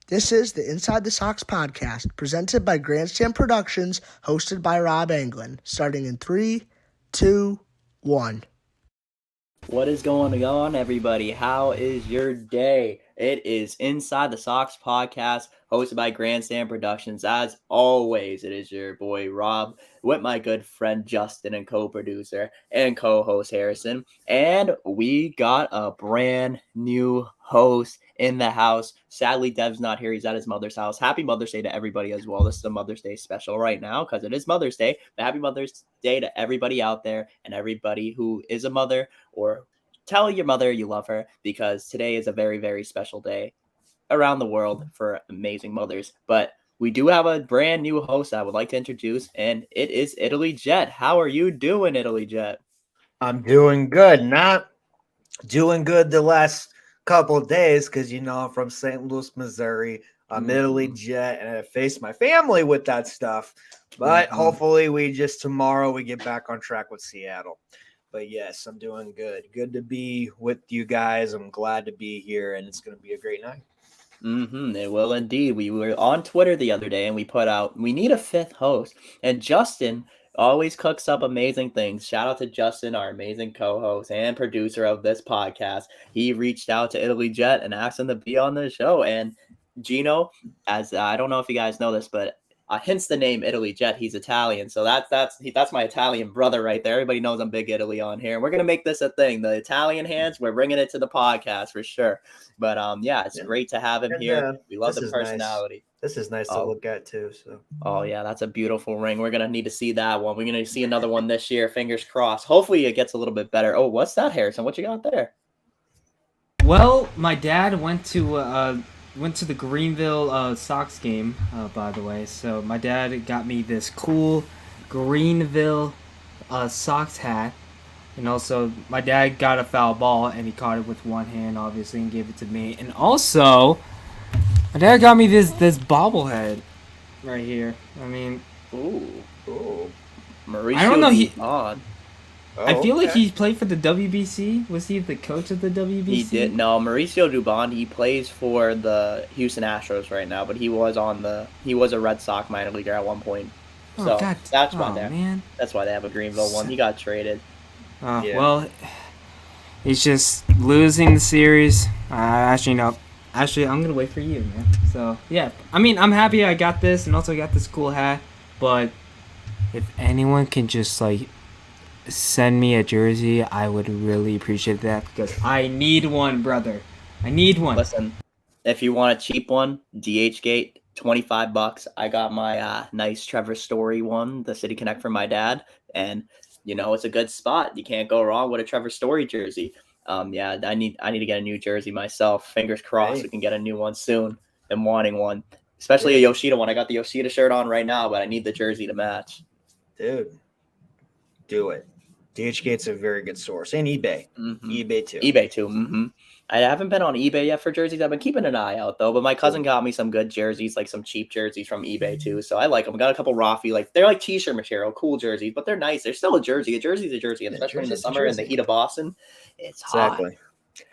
This is the Inside the Sox podcast, presented by Grandstand Productions, hosted by Rob Anglin, starting in 3, 2, 1. What is going on, everybody? How is your day? It is Inside the Sox podcast, hosted by Grandstand Productions. As always, it is your boy Rob with my good friend Justin and co-producer and co-host Harrison. And we got a brand new host in the house. Sadly, Dev's not here. He's at his mother's house. Happy Mother's Day to everybody as well. This is a Mother's Day special right now because it is Mother's Day. But happy Mother's Day to everybody out there and everybody who is a mother or tell your mother you love her, because today is a very, very special day around the world for amazing mothers. But we do have a brand new host I would like to introduce, and it is Italy Jet. How are you doing, Italy Jet? I'm doing good. Not doing good the last couple of days because, I'm from St. Louis, Missouri. I'm Italy Jet, and I faced my family with that stuff. But hopefully tomorrow we get back on track with Seattle. But yes, I'm doing good. Good to be with you guys. I'm glad to be here, and it's going to be a great night. It will indeed. We were on Twitter the other day and we put out, we need a fifth host. And Justin always cooks up amazing things. Shout out to Justin, our amazing co-host and producer of this podcast. He reached out to Italy Jet and asked him to be on the show. And Gino, as I don't know if you guys know this, but hence the name Italy Jet. He's Italian, so that's my Italian brother right there. Everybody knows I'm big Italy on here, and we're gonna make this a thing. The Italian hands, we're bringing it to the podcast for sure. But yeah, it's great to have him here. We love the personality. Nice. This is nice to look at too. So. Oh yeah, that's a beautiful ring. We're gonna need to see that one. We're gonna see another one this year. Fingers crossed. Hopefully it gets a little bit better. Oh, what's that, Harrison? What you got there? Well, my dad went to the Greenville Sox game, by the way. So my dad got me this cool Greenville Sox hat, and also my dad got a foul ball and he caught it with one hand, obviously, and gave it to me. And also, my dad got me this bobblehead right here. I mean, ooh, Mauricio I don't know. I feel like he played for the WBC. Was he the coach of the WBC? He did. No, Mauricio Dubon. He plays for the Houston Astros right now, but he was a Red Sox minor leaguer at one point. So that's why they have a Greenville one. He got traded. Well, he's just losing the series. Actually, no. Actually, I'm gonna wait for you, man. So yeah, I mean, I'm happy I got this, and also got this cool hat. But if anyone can just send me a jersey, I would really appreciate that, because I need one, brother. I need one. Listen, if you want a cheap one, DH Gate, $25. I got my nice Trevor Story one, the City Connect from my dad, and it's a good spot. You can't go wrong with a Trevor Story jersey. Yeah, I need to get a new jersey myself. Fingers crossed we can get a new one soon. I'm wanting one, especially a Yoshida one. I got the Yoshida shirt on right now, but I need the jersey to match. Dude, do it. DHgate's a very good source, and eBay. eBay too. I haven't been on eBay yet for jerseys. I've been keeping an eye out though, but my cousin got me some good jerseys, like some cheap jerseys from eBay too. So I like them. I got a couple Rafi, they're like t-shirt material, cool jerseys, but they're nice. They're still a jersey. A jersey's a jersey, and especially in the summer in the heat of Boston, it's hot.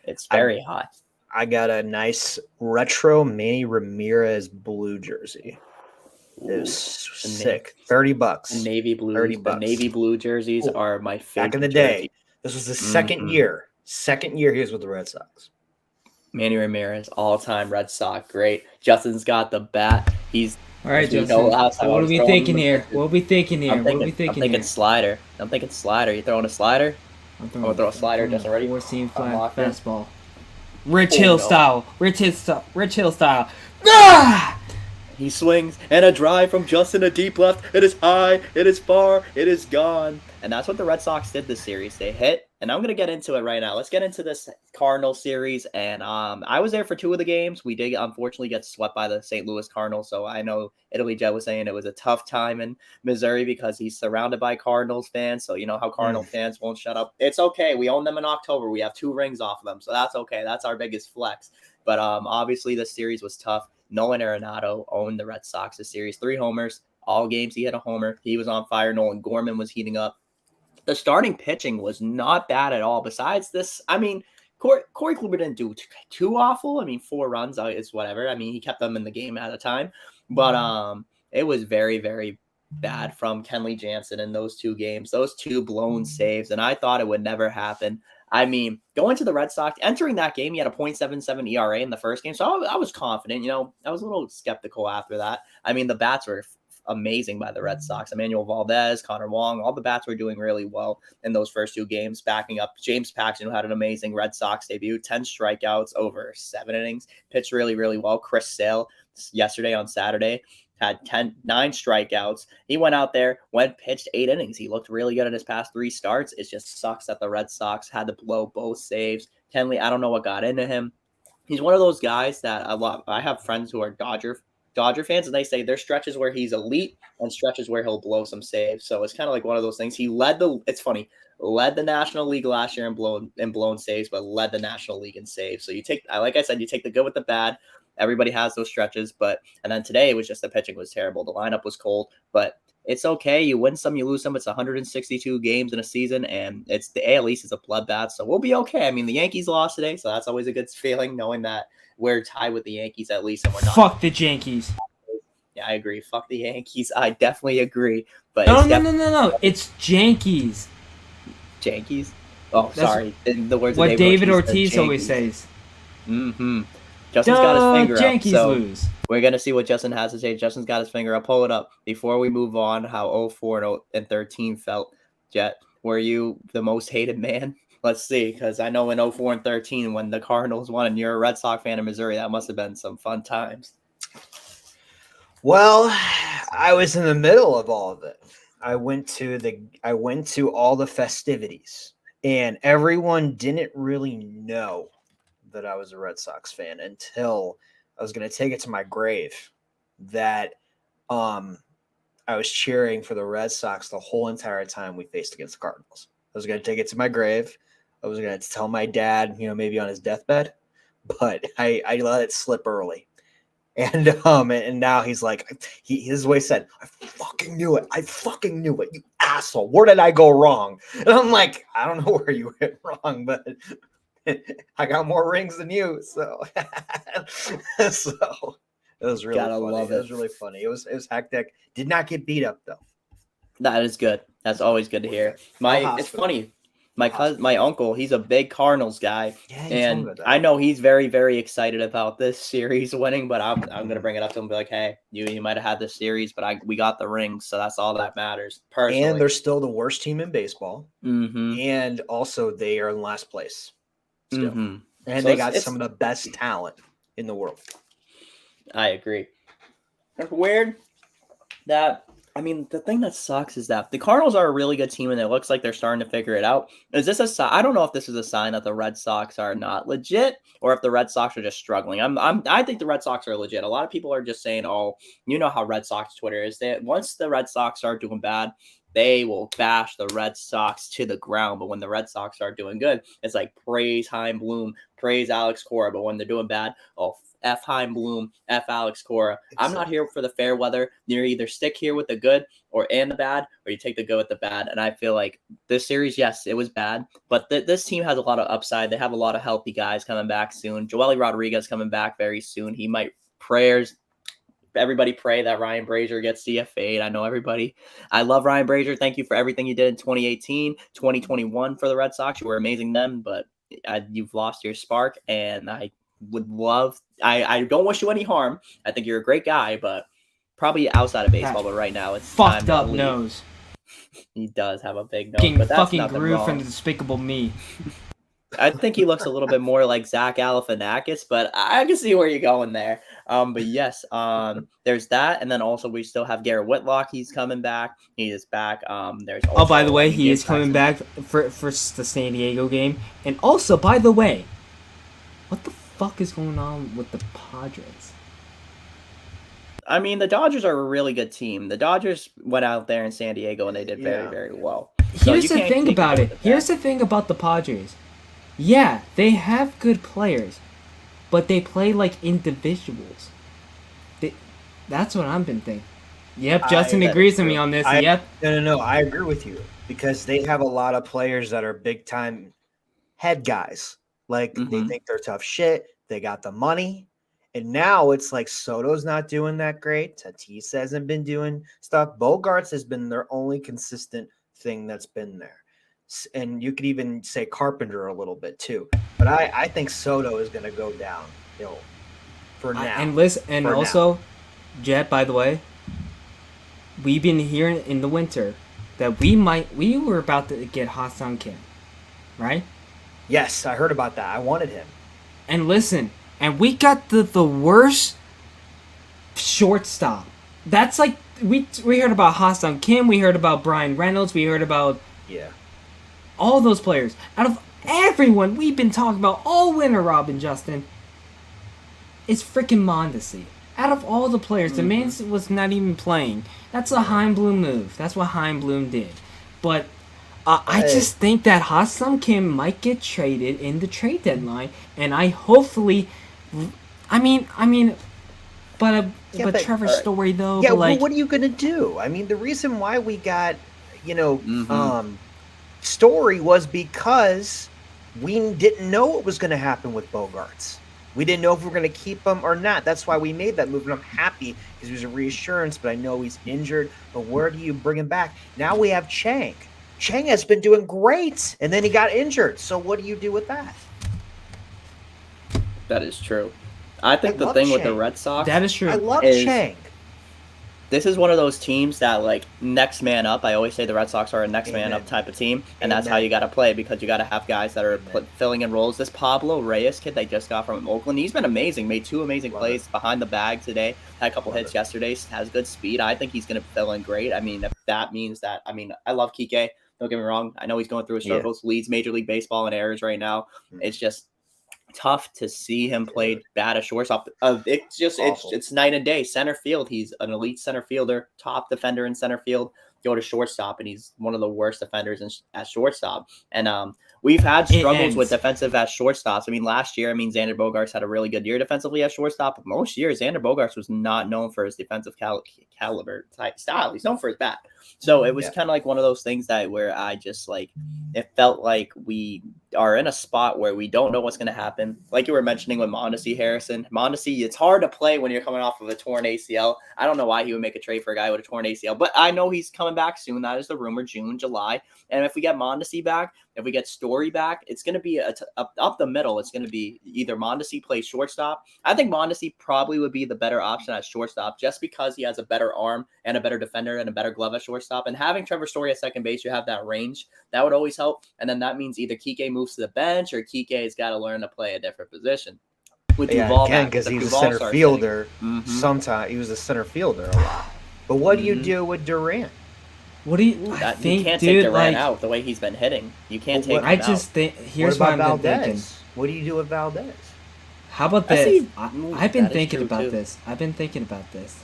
It's very hot. I got a nice retro Manny Ramirez blue jersey. It was sick. $30. The navy blue. The navy blue jerseys are my favorite. Back in the day, this was the second year. Second year he was with the Red Sox. Manny Ramirez, all-time Red Sox, great. Justin's got the bat. He's all right, Justin. What are we thinking here? I'm thinking slider. You throwing a slider? I'm going to throw a slider. Justin, ready? Four-seam fastball. Rich Hill style. Ah! He swings, and a drive from Justin to deep left. It is high, it is far, it is gone. And that's what the Red Sox did this series. They hit, and I'm going to get into it right now. Let's get into this Cardinals series. And I was there for 2 of the games. We did unfortunately get swept by the St. Louis Cardinals. So I know Italy Jet was saying it was a tough time in Missouri because he's surrounded by Cardinals fans. So you know how Cardinal fans won't shut up. It's okay. We own them in October. We have 2 rings off of them. So that's okay. That's our biggest flex. But obviously this series was tough. Nolan Arenado owned the Red Sox this series. 3 homers. All games he hit a homer. He was on fire. Nolan Gorman was heating up. The starting pitching was not bad at all. Besides this, I mean, Corey Kluber didn't do too awful. I mean, 4 runs is whatever. I mean, he kept them in the game at a time, but it was very, very bad from Kenley Jansen in those 2 games. Those 2 blown saves, and I thought it would never happen. I mean, going to the Red Sox, entering that game, he had a .77 ERA in the first game, so I was confident. I was a little skeptical after that. I mean, the bats were amazing by the Red Sox. Emmanuel Valdez, Connor Wong, all the bats were doing really well in those first 2 games, backing up James Paxton, who had an amazing Red Sox debut, 10 strikeouts over 7 innings, pitched really, really well. Chris Sale yesterday on Saturday had 9 strikeouts. He went out there, pitched 8 innings. He looked really good in his past 3 starts. It just sucks that the Red Sox had to blow both saves. Kenley, I don't know what got into him. He's one of those guys that I have friends who are Dodger fans, and they say there's stretches where he's elite and stretches where he'll blow some saves. So it's kind of like one of those things. He led the National League last year in blown saves, but led the National League in saves. So like I said, you take the good with the bad. Everybody has those stretches, and then today it was just the pitching was terrible. The lineup was cold, but it's okay. You win some, you lose some. It's 162 games in a season, and the AL East is a bloodbath, so we'll be okay. I mean, the Yankees lost today, so that's always a good feeling knowing that we're tied with the Yankees at least, and we're not. Fuck the Yankees. Yeah, I agree. Fuck the Yankees. I definitely agree. But no. It's Yankees. Yankees? Oh, sorry. In the words what of David Ortiz always says. Mm-hmm. Justin's got his finger up. Yankees so lose. We're going to see what Justin has to say. Justin's got his finger up. Pull it up. Before we move on, how 0-4 and 13 felt. Jet, were you the most hated man? Let's see, because I know in 0-4 and 13, when the Cardinals won and you're a Red Sox fan in Missouri, that must have been some fun times. Well, I was in the middle of all of it. I went to all the festivities, and everyone didn't really know that I was a Red Sox fan until I was going to take it to my grave that I was cheering for the Red Sox the whole entire time we faced against the Cardinals. I was going to take it to my grave. I was going to tell my dad, maybe on his deathbed, but I let it slip early. And now he's like, this is what he said. I fucking knew it, you asshole. Where did I go wrong? And I'm like, I don't know where you went wrong, but I got more rings than you. So, so it was really funny. It was really funny. It was hectic. Did not get beat up though. That is good. That's always good to hear. It's funny. My uncle, he's a big Cardinals guy, and I know he's very, very excited about this series winning. But I'm gonna bring it up to him and be like, "Hey, you might have had this series, but we got the rings, so that's all that matters." Personally, and they're still the worst team in baseball, mm-hmm. and also they are in last place still, mm-hmm. and so they got some of the best talent in the world. I agree. It's weird that. I mean, the thing that sucks is that the Cardinals are a really good team, and it looks like they're starting to figure it out. Is this a sign? I don't know if this is a sign that the Red Sox are not legit, or if the Red Sox are just struggling. I think the Red Sox are legit. A lot of people are just saying, "Oh, you know how Red Sox Twitter is. That once the Red Sox start doing bad, they will bash the Red Sox to the ground. But when the Red Sox start doing good, it's like praise Chaim Bloom, praise Alex Cora. But when they're doing bad, oh." F Chaim Bloom, F Alex Cora. Exactly. I'm not here for the fair weather. You either stick here with the good and the bad, or you take the good with the bad. And I feel like this series, yes, it was bad, but this team has a lot of upside. They have a lot of healthy guys coming back soon. Joely Rodriguez coming back very soon. He might everybody pray that Ryan Brazier gets DFA'd. I know everybody. I love Ryan Brazier. Thank you for everything you did in 2018, 2021 for the Red Sox. You were amazing then, but you've lost your spark, and I don't wish you any harm. I think you're a great guy, but probably outside of baseball. But right now, it's fucked up nose. He does have a big nose, but that's fucking grew from Despicable Me. I think he looks a little bit more like Zach Galifianakis, but I can see where you're going there. But yes, there's that, and then also we still have Garrett Whitlock. He's coming back. He is back. There's also, by the way, he is coming back for the San Diego game, and also, by the way, what the fuck is going on with the Padres? I mean, the Dodgers are a really good team. The Dodgers went out there in San Diego and they did very, very well. Here's the thing about it. Here's the thing about the Padres. Yeah, they have good players, but they play like individuals. That's what I've been thinking. Yep, Justin agrees with me on this. Yep. No, I agree with you because they have a lot of players that are big time head guys. Like they Mhm. think they're tough shit. They got the money. And now it's like Soto's not doing that great. Tatis hasn't been doing stuff. Bogarts has been their only consistent thing that's been there. And you could even say Carpenter a little bit too. But I think Soto is going to go downhill for now. And listen, and For also, Jet, by the way, we've been hearing in the winter that we were about to get Ha-Seong Kim, right? Yes, I heard about that. I wanted him. And listen, and we got the worst shortstop. That's like we heard about Ha-Seong Kim, we heard about Brian Reynolds, we heard about all those players. Out of everyone we've been talking about all winter, Robin Justin, it's freaking Mondesi. Out of all the players, the man was not even playing. That's a Heimblum move. That's what Heimblum did. But I just think that Ha-Seong Kim might get traded in the trade deadline, and I hopefully, but Trevor Story though. Yeah, but like, well, what are you gonna do? I mean, the reason why we got, Story was because we didn't know what was going to happen with Bogarts. We didn't know if we were going to keep him or not. That's why we made that move, and I'm happy because it was a reassurance, but I know he's injured. But where do you bring him back? Now we have Chang. Chang has been doing great, and then he got injured. So what do you do with that? That is true. I think the thing with the Red Sox... That is true. I love Chang. This is one of those teams that, like, next man up. I always say the Red Sox are a next man up type of team, and that's how you got to play because you got to have guys that are filling in roles. This Pablo Reyes kid they just got from Oakland, he's been amazing. Made 2 amazing plays behind the bag today. Had a couple hits yesterday. Has good speed. I think he's going to fill in great. I mean, if that means that, I love Kike. Don't get me wrong. I know he's going through his struggles. Leads Major League Baseball in errors right now. It's just tough to see him play bad at shortstop. It's night and day. Center field, he's an elite center fielder, top defender in center field. Go to shortstop, and he's one of the worst defenders at shortstop. And we've had struggles with defensive at shortstops. I mean, last year, Xander Bogaerts had a really good year defensively at shortstop. But most years, Xander Bogaerts was not known for his defensive caliber type style. He's known for his bat. So it was kind of like one of those things where I just it felt like we are in a spot where we don't know what's going to happen. Like you were mentioning with Mondesi Harrison. Mondesi, it's hard to play when you're coming off of a torn ACL. I don't know why he would make a trade for a guy with a torn ACL, but I know he's coming back soon. That is the rumor, June, July. And if we get Mondesi back, if we get Story back, it's going to be up the middle. It's going to be either Mondesi plays shortstop. I think Mondesi probably would be the better option at shortstop just because he has a better arm and a better defender and a better glove at shortstop. And having Trevor Story at second base, you have that range. That would always help. And then that means either Kike moves to the bench or Kike has got to learn to play a different position. With Duvall because he's a center fielder. Sometimes he was a center fielder a lot. But what do you do with Durant? What do you? You can't take Durant out the way he's been hitting. You can't take him out. I just think here's what I've been thinking. What do you do with Valdez? How about this? I've been thinking about this. I've been thinking about this.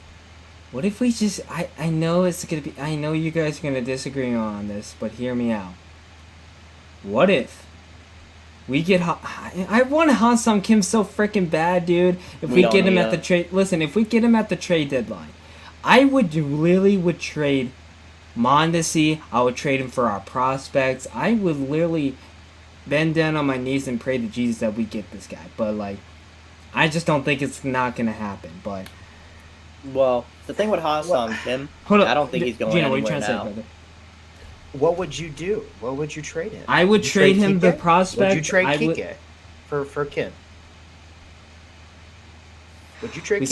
What if we just? I know it's gonna be. I know you guys are gonna disagree on this, but hear me out. What if we get? I want Ha-Seong Kim so freaking bad, dude. If we get him at the trade, listen. If we get him at the trade deadline, I would trade Mondesi. I would trade him for our prospects. I would literally bend down on my knees and pray to Jesus that we get this guy. But I just don't think it's not gonna happen. But the thing with Ha-Seong Kim, hold up. I don't think he's going anywhere what are you trying now. to say, brother? What would you do? What would you trade him? I would trade him the prospect. Would you trade Kike for Kim? Would you trade? We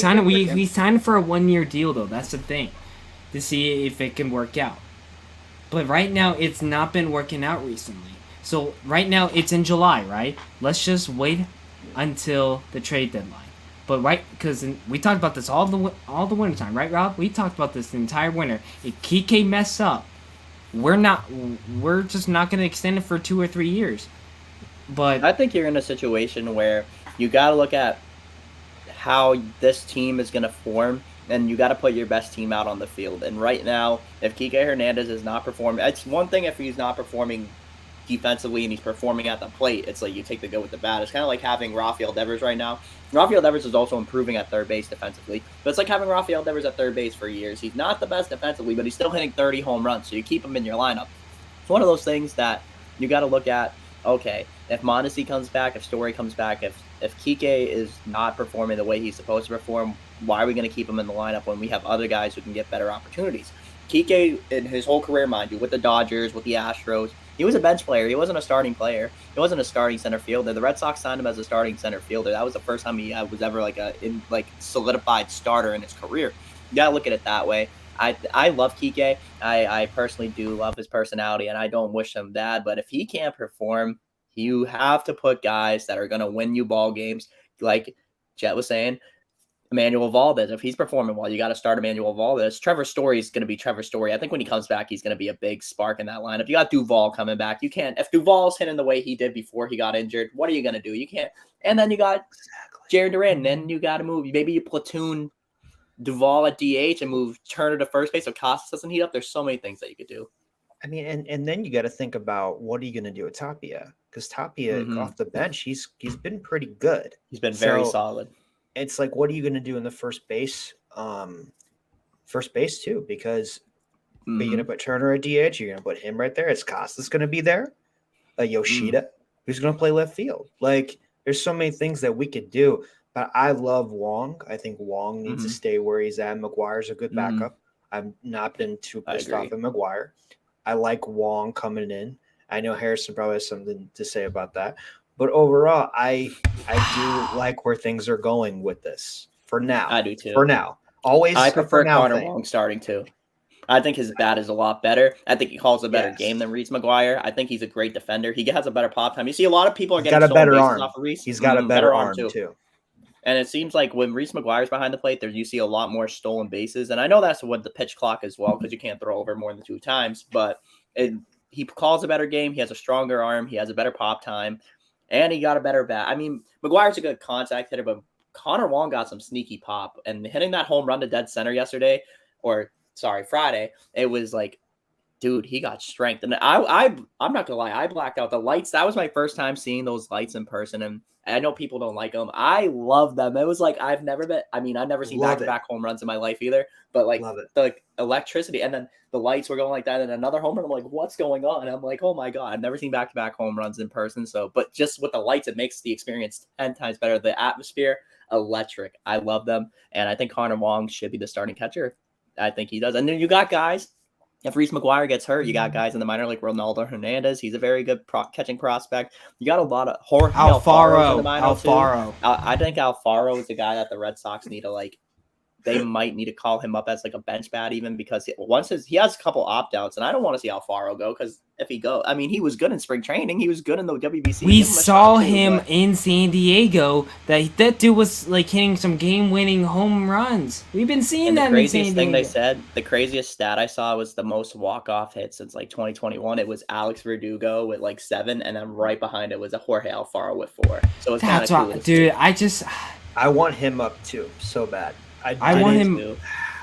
signed him for a 1-year deal though. That's the thing, to see if it can work out. But right now, it's not been working out recently. So right now, it's in July, right? Let's just wait until the trade deadline. But because we talked about this all the winter time, right, Rob? We talked about this the entire winter. If Kike mess up, we're just not going to extend it for 2 or 3 years. But I think you're in a situation where you got to look at how this team is going to form, and you got to put your best team out on the field. And right now, if Kike Hernandez is not performing, it's one thing if he's not performing defensively and he's performing at the plate. It's like you take the good with the bad. It's kind of like having Rafael Devers right now. Rafael Devers is also improving at third base defensively, but it's like having Rafael Devers at third base for years. He's not the best defensively, but he's still hitting 30 home runs, so you keep him in your lineup. It's one of those things that you got to look at. Okay, If Mondesi comes back, if Story comes back, if Kike is not performing the way he's supposed to perform, why are we going to keep him in the lineup when we have other guys who can get better opportunities? Kike, in his whole career, mind you, with the Dodgers, with the Astros, he was a bench player. He wasn't a starting player. He wasn't a starting center fielder. The Red Sox signed him as a starting center fielder. That was the first time he was ever like a solidified starter in his career. You gotta look at it that way. I love Kike. I personally do love his personality, and I don't wish him bad. But if he can't perform, you have to put guys that are gonna win you ball games, like Jet was saying. Emmanuel Valdez, if he's performing well, you got to start Emmanuel Valdez. Trevor Story is going to be Trevor Story. I think when he comes back, he's going to be a big spark in that lineup. You got Duvall coming back. You can't, if Duvall's hitting the way he did before he got injured, what are you going to do? You can't. And then you got Jared Duran. And then you got to move. Maybe you platoon Duvall at DH and move Turner to first base so Costas doesn't heat up. There's so many things that you could do. I mean, and then you got to think about what are you going to do with Tapia? Because Tapia off the bench, he's been pretty good. He's been very solid. It's like, what are you going to do in the first base too? Because you're going to put Turner at DH, you're going to put him right there. Is Costas going to be there? Yoshida, who's going to play left field? Like, there's so many things that we could do. But I love Wong. I think Wong needs to stay where he's at. McGuire's a good backup. I've not been too pissed off at McGuire. I like Wong coming in. I know Harrison probably has something to say about that. But overall, I do like where things are going with this for now. I do too. For now. Always I prefer Connor thing. Wong starting too. I think his bat is a lot better. I think he calls a better game than Reese McGuire. I think he's a great defender. He has a better pop time. You see a lot of people are getting stolen bases off of Reese. He's got a better arm too. And it seems like when Reese McGuire's behind the plate, you see a lot more stolen bases. And I know that's what the pitch clock as well, because you can't throw over more than 2 times. But he calls a better game. He has a stronger arm. He has a better pop time. And he got a better bat. I mean, McGuire's a good contact hitter, but Connor Wong got some sneaky pop. And hitting that home run to dead center Friday, it was like, dude, he got strength. And I'm not gonna lie, I blacked out the lights. That was my first time seeing those lights in person, and I know people don't like them. I love them. It was like I've never seen back-to-back home runs in my life either. But like the electricity, and then the lights were going like that, and another home run. I'm like, what's going on? And I'm like, oh my god, I've never seen back-to-back home runs in person. So, but just with the lights, it makes the experience 10 times better. The atmosphere, electric. I love them, and I think Connor Wong should be the starting catcher. I think he does. And then you got guys. If Reese McGuire gets hurt, you got guys in the minor like Ronaldo Hernandez. He's a very good catching prospect. You got a lot of Jorge Alfaro in the minor too. I think Alfaro is the guy that the Red Sox need to they might need to call him up as like a bench bat even, because he has a couple opt-outs, and I don't want to see Alfaro go, because if he go, I mean, he was good in spring training. He was good in the WBC. We saw him in San Diego. That dude was like hitting some game-winning home runs. We've been seeing that in San Diego. The craziest stat I saw was the most walk-off hits since like 2021. It was Alex Verdugo with like 7, and then right behind it was a Jorge Alfaro with 4. So it's kind of cool. Dude, I want him up too, so bad. I want him.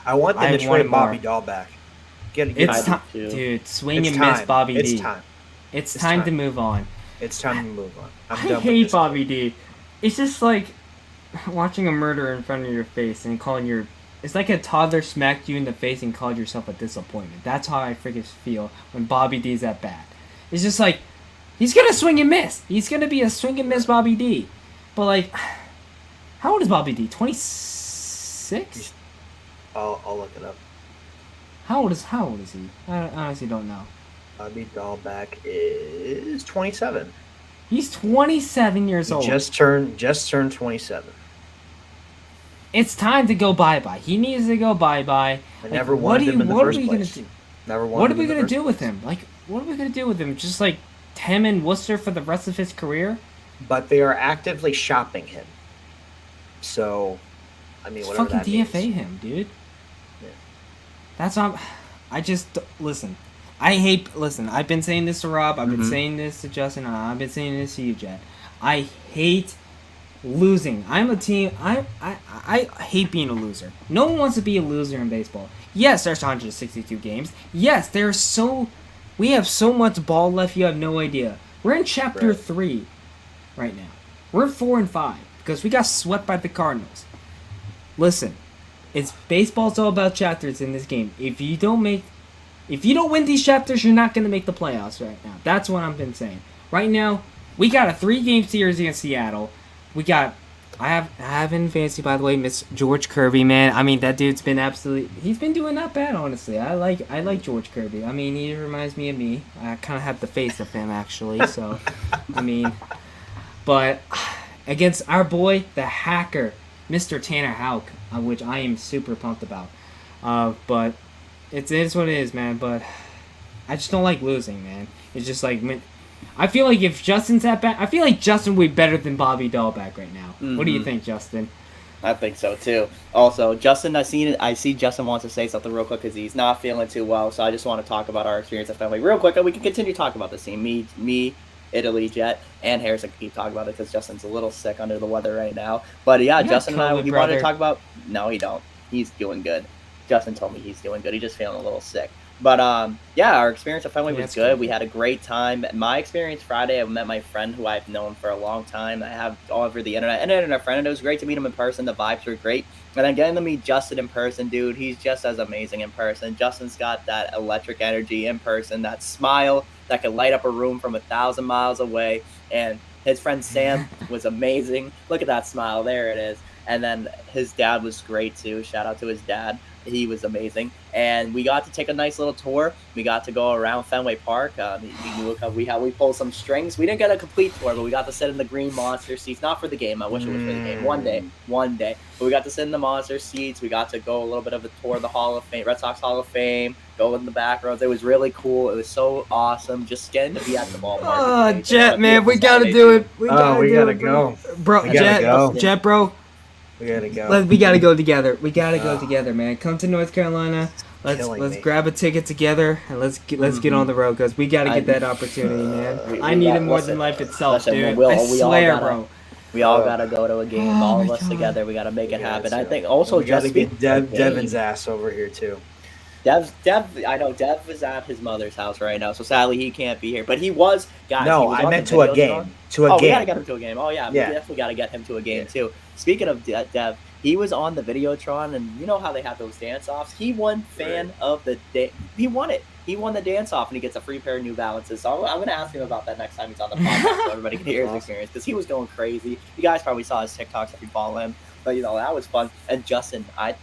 I want them to trade Bobby Dahl back. It's time, dude. Swing and miss, Bobby D. It's time. It's time to move on. It's time to move on. I hate Bobby D. It's just like watching a murder in front of your face and calling it's like a toddler smacked you in the face and called yourself a disappointment. That's how I freaking feel when Bobby D's at bat. It's just like, he's gonna swing and miss. He's gonna be a swing and miss Bobby D. But like, how old is Bobby D? 26? I'll look it up. How old is he? I honestly don't know. Bobby Dahlback is 27. He's 27 years old. Just turned 27. It's time to go bye-bye. He needs to go bye-bye. I never wanted him in the first place. What are we gonna do with him? Like, what are we gonna do with him? Just like him in Worcester for the rest of his career? But they are actively shopping him. So, I mean, whatever that means. Fucking DFA him, dude. Yeah. That's not. Listen. I've been saying this to Rob. I've been saying this to Justin. I've been saying this to you, Jed. I hate losing. I'm a team. I hate being a loser. No one wants to be a loser in baseball. Yes, there's 162 games. Yes, we have so much ball left. You have no idea. We're in chapter 3 right now. We're 4 and 5 because we got swept by the Cardinals. Listen, baseball's all about chapters in this game. If you don't win these chapters, you're not going to make the playoffs right now. That's what I've been saying. Right now, We got a 3-game series against Seattle. I have in fantasy, by the way, Miss George Kirby, man. I mean, that dude's been he's been doing not bad, honestly. I like George Kirby. I mean, he reminds me of me. I kind of have the face of him, actually. So, I mean, but against our boy, the hacker, Mr. Tanner Houck, which I am super pumped about. But it is what it is, man. But I just don't like losing, man. It's just like I feel like if Justin's that bad, I feel like Justin would be better than Bobby Dahlbeck right now. Mm-hmm. What do you think, Justin? I think so too. Also, Justin, I see Justin wants to say something real quick because he's not feeling too well. So I just want to talk about our experience at Fenway real quick, and we can continue talking about this team. Me, Italy, Jet, and Harrison can keep talking about it because Justin's a little sick under the weather right now. But yeah, Justin and I, we wanted to talk about. No, he don't. He's doing good. Justin told me he's doing good. He's just feeling a little sick. But yeah, our experience at Fenway was good. We had a great time. My experience Friday, I met my friend who I've known for a long time. I have all over the internet. And a friend, and it was great to meet him in person. The vibes were great. And then getting to meet Justin in person, dude, he's just as amazing in person. Justin's got that electric energy in person, that smile that can light up a room from 1,000 miles away. And his friend Sam was amazing. Look at that smile. There it is. And then his dad was great too. Shout out to his dad. He was amazing, and we got to take a nice little tour. We got to go around Fenway Park. We pulled some strings. We didn't get a complete tour, but we got to sit in the green monster seats. Not for the game. I wish it was for the game. One day. But we got to sit in the monster seats. We got to go a little bit of a tour of the Hall of Fame, Red Sox Hall of Fame. Go in the back rows. It was really cool. It was so awesome. Just getting to be at the ballpark. Oh, Jet, man, we gotta do it. We gotta go, bro. Jet, bro. We gotta go. We gotta go together. We gotta go together, man. Come to North Carolina. Let's grab a ticket together and let's get on the road because we gotta get that opportunity, man. I need it more than life itself, dude. I swear, bro. We all gotta go to a game, all of us together. We gotta make it happen. I think also we gotta get Devin's ass over here too. I know Dev is at his mother's house right now, so sadly he can't be here. But he was, guys. No, I meant to a game. To a game. We gotta get him to a game. Oh yeah, we definitely gotta get him to a game too. Speaking of Dev, he was on the Videotron, and you know how they have those dance-offs? He won fan of the day. He won it. He won the dance-off, and he gets a free pair of New Balances. So I'm going to ask him about that next time he's on the podcast so everybody can hear his experience, because he was going crazy. You guys probably saw his TikToks if you follow him. But, that was fun. And Justin, I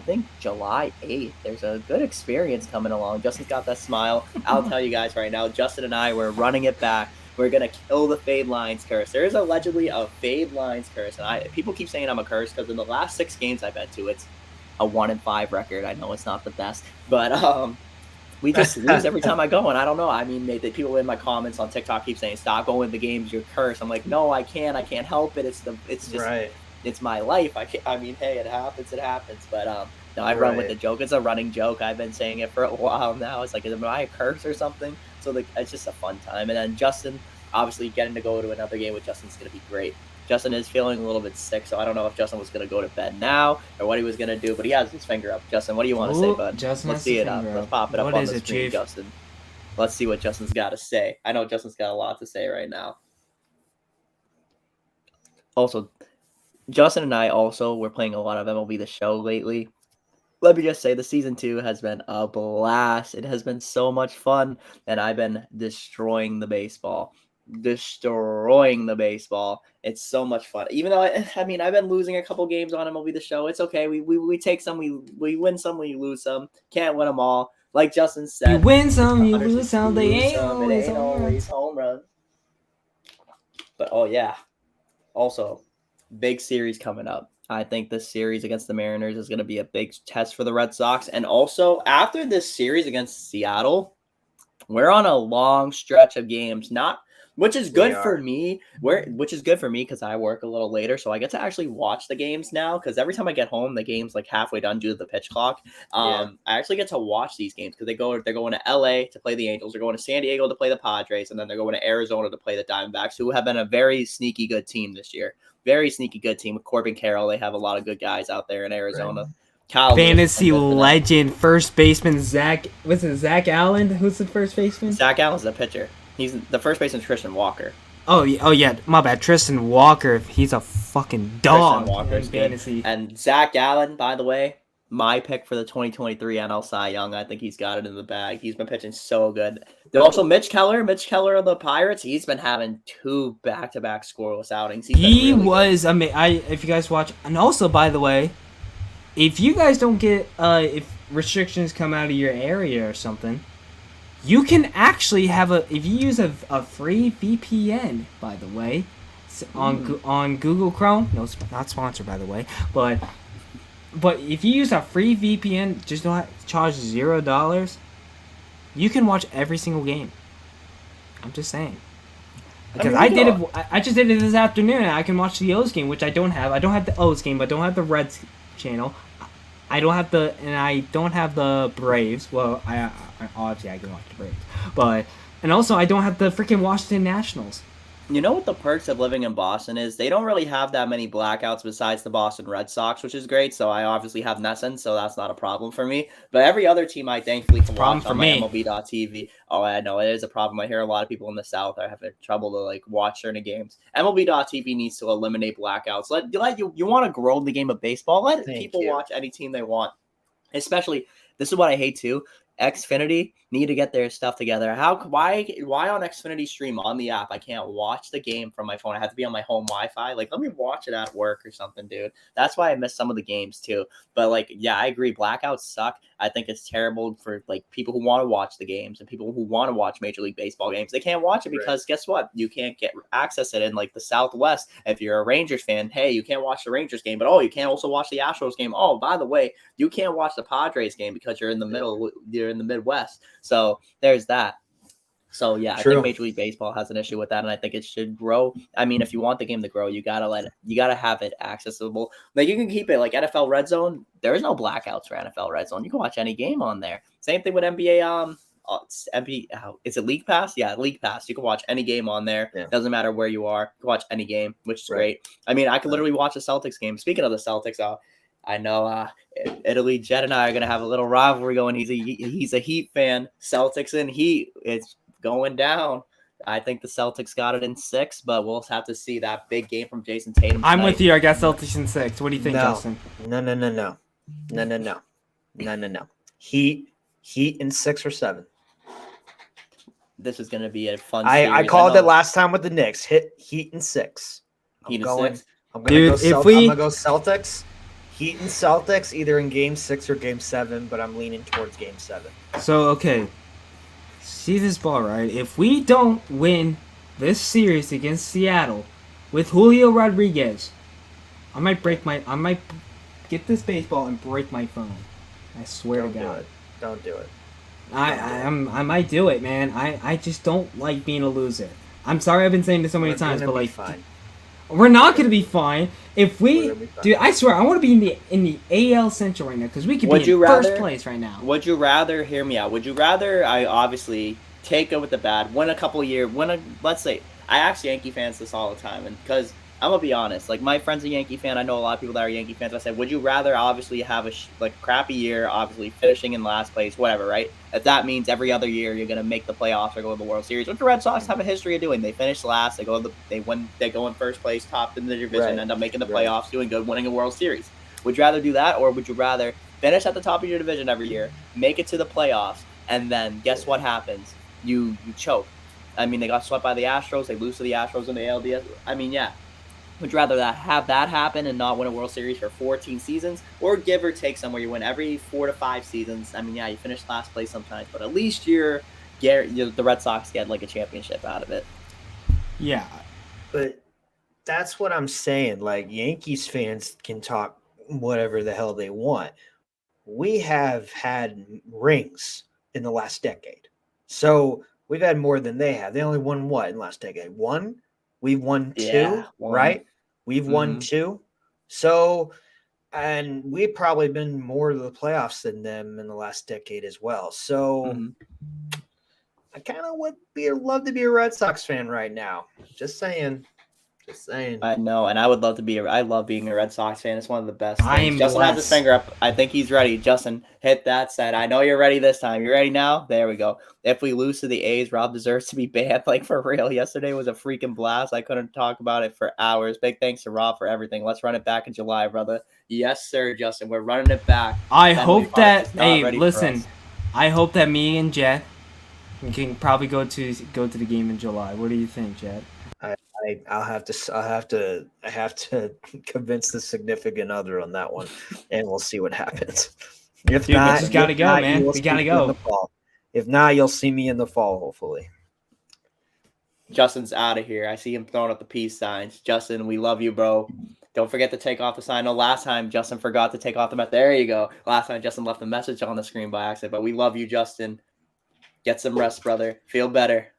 think July 8th, there's a good experience coming along. Justin's got that smile. I'll tell you guys right now, Justin and I were running it back. We're going to kill the Fade Lines curse. There is allegedly a Fade Lines curse. And people keep saying I'm a curse because in the last 6 games I've been to, it's a 1-5 record. I know it's not the best. But we just lose every time I go. And I don't know. I mean, the people in my comments on TikTok keep saying, stop going to the games, you're cursed. I'm like, no, I can't. I can't help it. It's just right. It's my life. I mean, hey, it happens. But no, I run with the joke. It's a running joke. I've been saying it for a while now. It's like, am I a curse or something? So it's just a fun time. And then Justin, obviously getting to go to another game with Justin's going to be great. Justin is feeling a little bit sick, so I don't know if Justin was going to go to bed now or what he was going to do, but he has his finger up. Justin, what do you want to say, bud? Justin, let's see it up. Let's pop it up on the screen, Justin. Let's see what Justin's got to say. I know Justin's got a lot to say right now. Also, Justin and I were playing a lot of MLB The Show lately. Let me just say, the season 2 has been a blast. It has been so much fun, and I've been destroying the baseball. It's so much fun. Even though I've been losing a couple games on MLB The Show. It's okay. We take some, we win some, we lose some. Can't win them all. Like Justin said, you win some, you lose some. They ain't always home runs. But also big series coming up. I think this series against the Mariners is going to be a big test for the Red Sox. And also, after this series against Seattle, we're on a long stretch of games, which is good for me. Which is good for me because I work a little later, so I get to actually watch the games now. Because every time I get home, the game's like halfway done due to the pitch clock. I actually get to watch these games because they're going to LA to play the Angels, they're going to San Diego to play the Padres, and then they're going to Arizona to play the Diamondbacks, who have been a very sneaky good team this year. Very sneaky good team with Corbin Carroll. They have a lot of good guys out there in Arizona. Right. Fantasy legend, first baseman Zach Allen? Who's the first baseman? Zach Allen's the pitcher. He's the first baseman, Tristan Walker. Oh yeah, my bad. Tristan Walker, he's a fucking dog. Tristan Walker's fantasy. And Zach Allen, by the way, my pick for the 2023 NL Cy Young. I think he's got it in the bag. He's been pitching so good. There's also Mitch Keller of the Pirates. He's been having 2 back-to-back scoreless outings. He Really was. I mean, if you guys watch, and also by the way, if you guys don't get if restrictions come out of your area or something, you can actually have if you use a free VPN, by the way, on Google Chrome. No, not sponsored, by the way, but if you use a free VPN, just don't charge $0. You can watch every single game. I'm just saying. Because I just did it this afternoon. I can watch the O's game, which I don't have. I don't have the O's game. I don't have the Reds channel. I don't have the Braves. Well, I obviously I can watch the Braves, and also I don't have the freaking Washington Nationals. You know what the perks of living in Boston is? They don't really have that many blackouts besides the Boston Red Sox, which is great. So I obviously have NESN, so that's not a problem for me. But every other team I thankfully can watch on my MLB.TV. Oh, I know it is a problem. I hear a lot of people in the South are having trouble to watch certain games. MLB.TV needs to eliminate blackouts. You want to grow the game of baseball. Let people watch any team they want. Especially, this is what I hate too. Xfinity need to get their stuff together. Why on Xfinity stream on the app I can't watch the game from my phone? I have to be on my home Wi-Fi. Let me watch it at work or something, dude. That's why I miss some of the games too. But yeah, I agree. Blackouts suck. I think it's terrible for people who want to watch the games and people who want to watch Major League Baseball games. They can't watch it because guess what? You can't get access it in the Southwest. If you're a Rangers fan, hey, you can't watch the Rangers game, but you can't also watch the Astros game. Oh, by the way, you can't watch the Padres game because you're in the middle. You're in the Midwest. So there's that. So yeah, I think Major League Baseball has an issue with that, and I think it should grow. I mean, if you want the game to grow, you gotta have it accessible. You can keep it like NFL Red Zone. There is no blackouts for NFL Red Zone. You can watch any game on there. Same thing with NBA. Is it League Pass? Yeah, League Pass. You can watch any game on there. Yeah. Doesn't matter where you are. You can watch any game, which is great. I mean, I could literally watch a Celtics game. Speaking of the Celtics, I know Italy Jet and I are gonna have a little rivalry going. He's a Heat fan. Celtics and Heat. It's going down. I think the Celtics got it in 6, but we'll have to see that big game from Jason Tatum tonight. I'm with you. I got Celtics in 6. What do you think, Justin? No. Heat in 6 or 7. This is going to be a fun series. I called it last time with the Knicks. Heat in 6. Heat in 6? I'm going to go Celtics. Heat and Celtics either in Game 6 or Game 7, but I'm leaning towards Game 7. So, okay. See this ball, right? If we don't win this series against Seattle with Julio Rodriguez, I might get this baseball and break my phone. I swear to God. Don't do it. I might do it, man. I just don't like being a loser. I'm sorry I've been saying this so many times, but fine. We're not gonna be fine if we, dude. I swear, I want to be in the AL Central right now because we could be in first place right now. Would you rather hear me out? Would you rather I obviously take it with the bad, win a couple of years, let's say I ask Yankee fans this all the time, and because I'm gonna be honest, my friend's a Yankee fan. I know a lot of people that are Yankee fans. I said, would you rather obviously have a crappy year, obviously finishing in last place, whatever, right? If that means every other year you're gonna make the playoffs or go to the World Series, which the Red Sox have a history of doing. They finish last, they go in first place, top in the division, end up making the playoffs, doing good, winning a World Series. Would you rather do that, or would you rather finish at the top of your division every year, make it to the playoffs, and then guess what happens? You choke. I mean, they got swept by the Astros. They lose to the Astros in the ALDS. I mean, yeah. Would you rather have that happen and not win a World Series for 14 seasons, or give or take somewhere you win every 4 to 5 seasons? I mean, yeah, you finish last place sometimes, but at least the Red Sox get a championship out of it. Yeah, but that's what I'm saying. Yankees fans can talk whatever the hell they want. We have had rings in the last decade, so we've had more than they have. They only won what in the last decade? 1. We've won 2, right? We've won 2. So, and we've probably been more to the playoffs than them in the last decade as well. So, I kind of would love to be a Red Sox fan right now. Just saying. Just saying. I know, and I would love to be. I love being a Red Sox fan. It's one of the best I things. am Justin has his blessed. finger up. I think he's ready. Justin, hit that set. I know you're ready this time. You ready now? There we go. If we lose to the A's, Rob deserves to be banned. Like, for real. Yesterday was a freaking blast. I couldn't talk about it for hours. Big thanks to Rob for everything. Let's run it back in July, brother. Yes, sir, Justin. We're running it back. I Fenway hope Park that. is not Hey, ready for listen. us. I hope that me and Jet can probably go to the game in July. What do you think, Jet? I have to convince the significant other on that one, and we'll see what happens. If Dude, we not, just gotta if go, not, man. you will We see gotta me go. in the fall. If not, you'll see me in the fall, hopefully. Justin's out of here. I see him throwing up the peace signs. Justin, we love you, bro. Don't forget to take off the sign. No, last time Justin forgot to take off the message. There you go. Last time Justin left the message on the screen by accident. But we love you, Justin. Get some rest, brother. Feel better.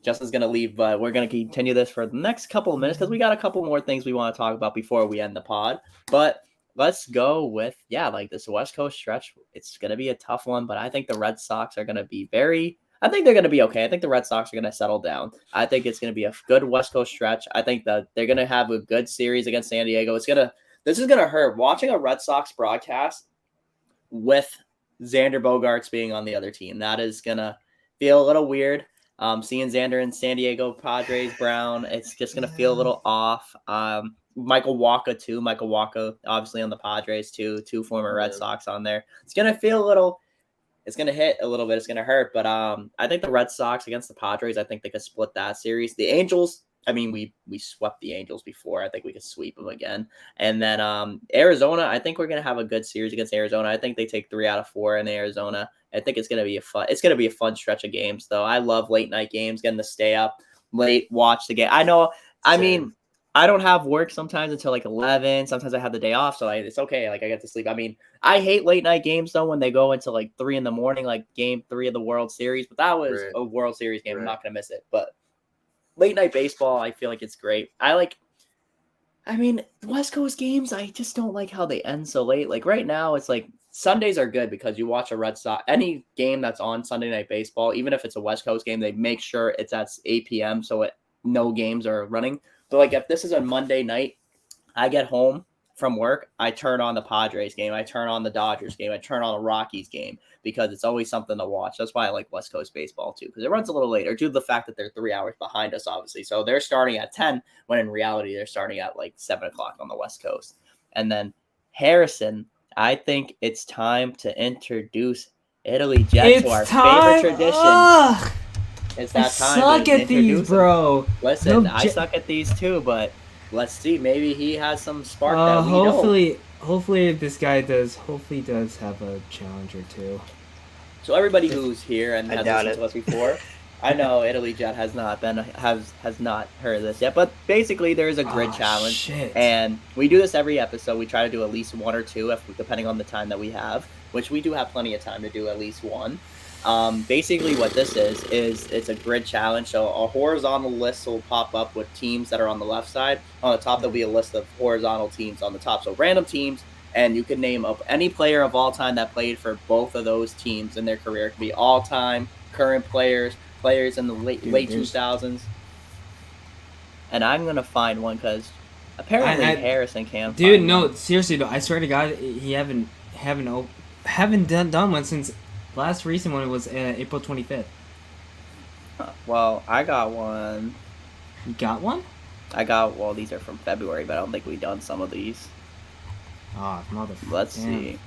Justin's going to leave, but we're going to continue this for the next couple of minutes because we got a couple more things we want to talk about before we end the pod. But let's go with, this West Coast stretch. It's going to be a tough one, but I think the Red Sox are going to be I think they're going to be okay. I think the Red Sox are going to settle down. I think it's going to be a good West Coast stretch. I think that they're going to have a good series against San Diego. This is going to hurt. Watching a Red Sox broadcast with Xander Bogaerts being on the other team, that is going to feel a little weird. Seeing Xander in San Diego, Padres, Brown, it's just going to feel a little off. Michael Wacha, too. Michael Wacha, obviously on the Padres, too. Two former Red Sox on there. It's going to feel a little – it's going to hit a little bit. It's going to hurt. But I think the Red Sox against the Padres, I think they could split that series. The Angels, I mean, we swept the Angels before. I think we could sweep them again. And then Arizona, I think we're going to have a good series against Arizona. I think they take 3 out of 4 in Arizona. I think it's going to be a fun stretch of games, though. I love late night games, getting to stay up late, watch the game. I know, mean, I don't have work sometimes until like 11. Sometimes I have the day off, so it's okay. Like, I get to sleep. I mean, I hate late night games, though, when they go into like 3 in the morning, like game 3 of the World Series. But that was a World Series game. I'm not going to miss it. But late night baseball, I feel like it's great. West Coast games, I just don't like how they end so late. Like right now, it's like Sundays are good because you watch a Red Sox, any game that's on Sunday Night Baseball, even if it's a West Coast game, they make sure it's at 8 p.m. so no games are running. But like if this is a Monday night, I get home from work, I turn on the Padres game, I turn on the Dodgers game, I turn on the Rockies game because it's always something to watch. That's why I like West Coast baseball too, because it runs a little later due to the fact that they're 3 hours behind us, obviously. So they're starting at 10 when in reality they're starting at like 7 o'clock on the West Coast. And then Harrison, I think it's time to introduce Italy Jet to our favorite tradition. Ugh. It's that time. I suck at these, bro. Listen, I suck at these too, but let's see. Maybe he has some spark that we don't. Hopefully this guy does have a challenge or two. So everybody who's here and has listened to us before, I know Italy Jet has not heard this yet, but basically there is a grid challenge, shit. And we do this every episode. We try to do at least 1 or 2, depending on the time that we have, which we do have plenty of time to do at least 1. Basically what this is it's a grid challenge. So a horizontal list will pop up with teams that are on the left side. On the top, there'll be a list of horizontal teams on the top. So random teams, and you can name up any player of all time that played for both of those teams in their career. It could be all time, current players in the late 2000s. And I'm going to find one because apparently Harrison can't Dude, find no, one. seriously though, I swear to God, he haven't done one since last recent one. It was April 25th. Well, I got one. You got one? Well, these are from February, but I don't think we've done some of these. Oh, motherfucker. Let's see.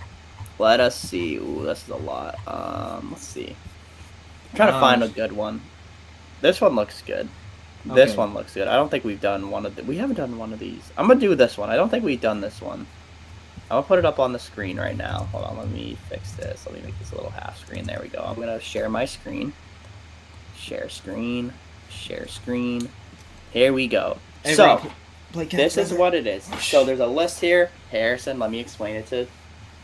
Let us see. Ooh, this is a lot. Let's see. I'm trying to find a good one. This one looks good. Okay. This one looks good. I don't think we've done one of we haven't done one of these. I'm gonna do this one. I don't think we've done this one. I'm gonna put it up on the screen right now. Hold on, let me fix this. Let me make this a little half screen. There we go. I'm gonna share my screen. Share screen. Here we go. Hey, so Ray, this is what it is. So there's a list here. Harrison, let me explain it to.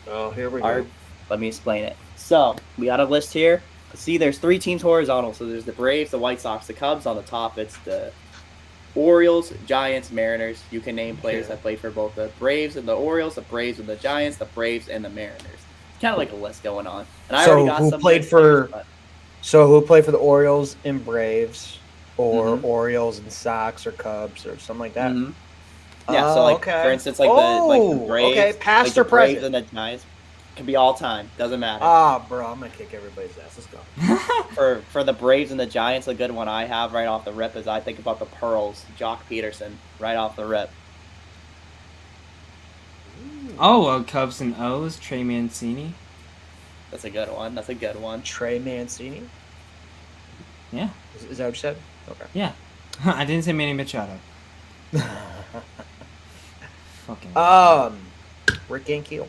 Oh, here we go. Let me explain it. So we got a list here. See, there's 3 teams horizontal. So there's the Braves, the White Sox, the Cubs. On the top, it's the Orioles, Giants, Mariners. You can name players that played for both the Braves and the Orioles, the Braves and the Giants, the Braves and the Mariners. It's kind of like a list going on. And I already got some. So who played for the Orioles and Braves? or Orioles and Sox or Cubs or something like that. Mhm. Yeah, so like for instance, like the Braves, okay, past like the or Braves present. and the Giants can be all time. Doesn't matter. Bro, I'm gonna kick everybody's ass. Let's go. For the Braves and the Giants, a good one I have right off the rip is I think about the Pearls, Jock Peterson, right off the rip. Oh, Cubs and O's, Trey Mancini. That's a good one. That's a good one. Trey Mancini. Yeah. Is that what you said? Okay. Yeah. I didn't say Manny Machado. Fucking. Rick Ankiel.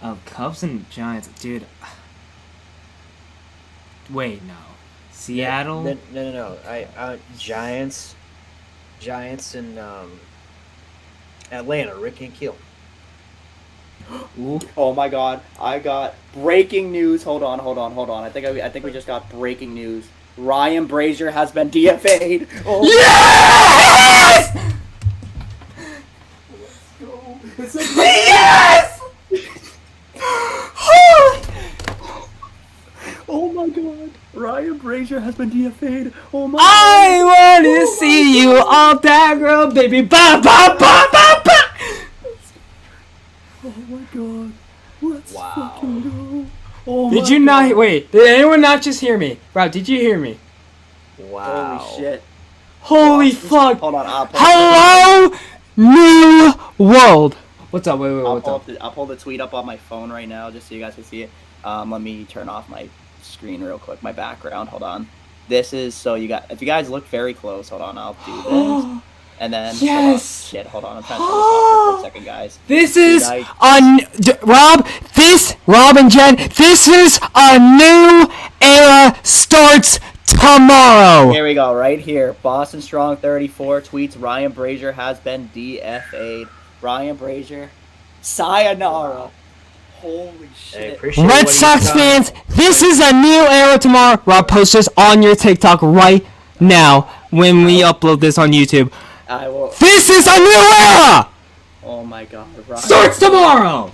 Oh, Cubs and Giants, dude. Wait, no. Seattle. No. Giants and Atlanta. Rick Ankiel. Ooh. Oh my God! I got breaking news. Hold on. I think we just got breaking news. Ryan Brazier has been DFA'd. Oh. Yes! Let's go. Yes! Oh my God! Ryan Brazier has been DFA'd. Oh my I want to see you off that girl, baby. Ba ba ba ba ba. Oh my God! Let's Wow. fucking go! Oh Did my you not? God. Wait, did anyone not just hear me? Rob, did you hear me? Wow. Holy shit! Holy fuck! Hold on, I'll pull Hello, new world. What's up? Wait, what's up? I'll pull the tweet up on my phone right now just so you guys can see it. Let me turn off my screen real quick. My background. Hold on. This is so you got. If you guys look very close, hold on. I'll do this. And then Yes! hold on, I'm trying to turn this off for a second, guys. This is Dude, Rob and Jen. This is a new era starts tomorrow. Here we go, right here. Boston Strong 34 tweets Ryan Brazier has been DFA'd. Ryan Brazier, sayonara. Holy shit! Red Sox fans, this is a new era tomorrow. Rob, post this on your TikTok right now when we upload this on YouTube. I will. This is a new era. Oh my God! Ryan. Starts tomorrow.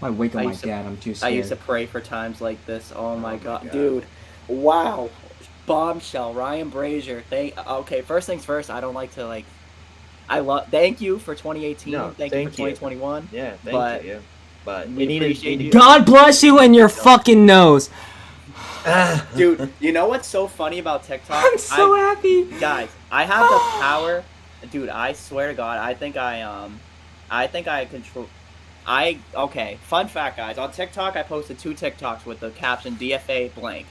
I wake up I my used to- dad. I'm too I scared. used to pray for times like this. Oh my God, dude! Wow, bombshell. Ryan Brazier. Okay, first things first. I don't like to like. Thank you for 2018. No, thank you for thank you. 2021. Yeah, But thank you. Yeah. But we appreciate you. God bless you and your fucking nose. Dude, you know what's so funny about TikTok? I'm so happy. Guys, I have the power. Dude, I swear to God, I think I control. Okay. Fun fact, guys. On TikTok, I posted 2 TikToks with the caption DFA blank.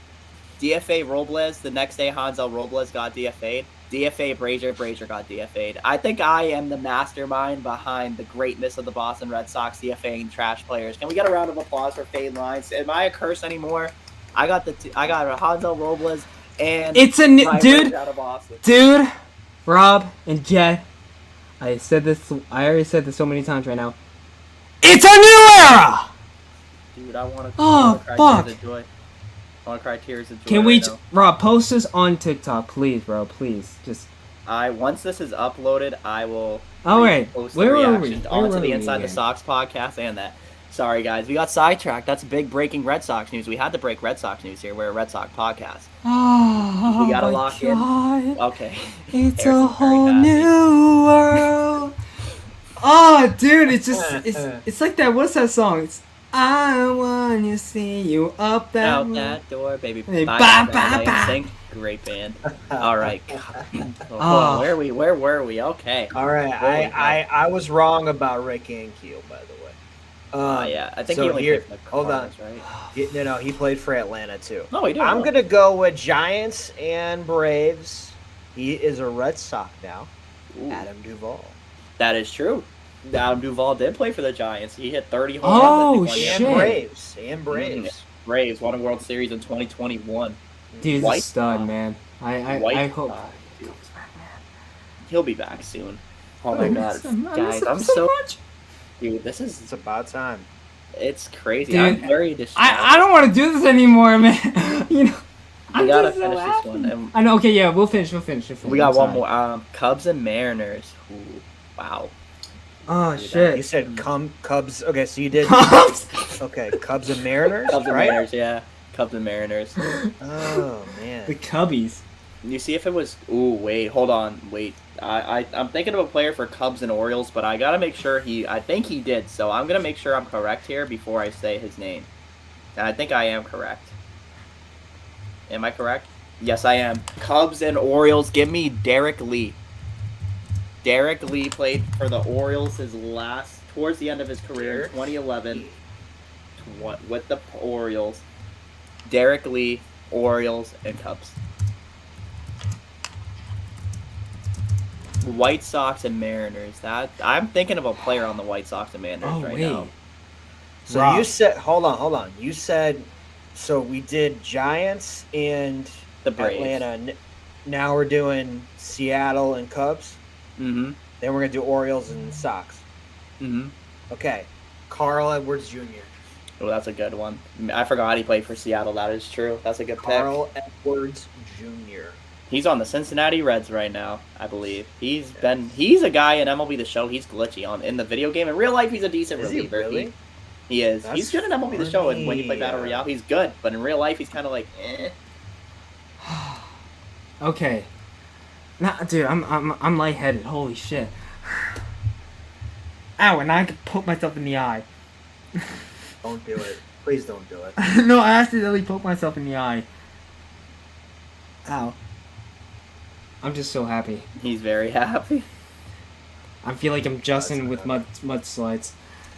DFA Robles. The next day, Hansel Robles got DFA'd. DFA Brazier got DFA'd. I think I am the mastermind behind the greatness of the Boston Red Sox DFAing trash players. Can we get a round of applause for Fade Lines? Am I a curse anymore? I got Hansel Robles and It's a new Ryan dude. Brazier out of Boston. Dude, Rob and Jet. I already said this so many times right now. It's a new era. Dude, I want to. Oh, fuck. Tears of joy. I want to cry tears of joy. Can we, right now. Rob, post this on TikTok, please, bro, please. Just. Once this is uploaded, I will. All right. Post Where the were reaction we? onto the Inside the Sox podcast and that. Sorry, guys, we got sidetracked. That's big breaking Red Sox news. We had to break Red Sox news here. We're a Red Sox podcast. Oh, We gotta my lock God. in. Okay. It's Harrison's a very whole happy. new world. Oh, dude, it's like that. What's that song? It's I want to see you up that Out road. that door, baby. Hey, Bye, ba, bye, ba, ba. Sync. Great band. All right. Oh. Where were we? Okay. All right, I was wrong about Rick Ankiel, by the way. Yeah, I think so he only here- played for the hold on. Cardinals, right? He played for Atlanta too. No, he didn't. I'm gonna go with Giants and Braves. He is a Red Sox now. Ooh. Adam Duvall. That is true. Adam Duvall did play for the Giants. He hit 30 home Oh, runs. I think, one shit. year. And Braves. Braves won a World Series in 2021. Dude's a White stud, Sox. man. I White hope. Sox, dude. He'll be back soon. Oh my I God, miss him. I guys, miss him I'm so so much. dude. This is It's about time. it's crazy. Dude, I'm very distracted. I don't want to do this anymore, man. You know. We I'm gotta just so finish this happy. one. And I know. Okay, yeah, we'll finish. we got I'm one sorry. more. Cubs and Mariners. Ooh, wow. Oh You shit. said Cubs. Okay, so you did. Cubs. Okay, Cubs and Mariners, Cubs and right? Mariners, yeah. Cubs and Mariners. Oh man. The Cubbies. You see if it was. Ooh, wait, hold on, wait. I'm thinking of a player for Cubs and Orioles, but I gotta make sure he. I think he did, so I'm gonna make sure I'm correct here before I say his name. And I think I am correct. Am I correct? Yes, I am. Cubs and Orioles. Give me Derek Lee. Derek Lee played for the Orioles towards the end of his career in 2011 with the Orioles. Derek Lee, Orioles, and Cubs. White Sox and Mariners. I'm thinking of a player on the White Sox and Mariners right now. So Rob. you said, hold on. You said, so we did Giants and The Braves. Atlanta. Now we're doing Seattle and Cubs. Mm-hmm. Then we're gonna do Orioles and Sox. Mm-hmm. Okay, Carl Edwards Jr. Oh, that's a good one. I forgot he played for Seattle. That is true. That's a good pick. Carl Edwards Jr. He's on the Cincinnati Reds right now, I believe. He's a guy in MLB The Show. He's glitchy in the video game. In real life, he's a decent Is reliever. he really? He is. That's He's good in MLB The Show, and when you play Battle funny. Royale, he's good. But in real life, he's kind of like, eh. Okay. Nah, dude, I'm lightheaded. Holy shit. Ow, and I could poke myself in the eye. Don't do it. Please don't do it. No, I accidentally poked myself in the eye. Ow. I'm just so happy. He's very happy. I feel like I'm Justin with mudslides.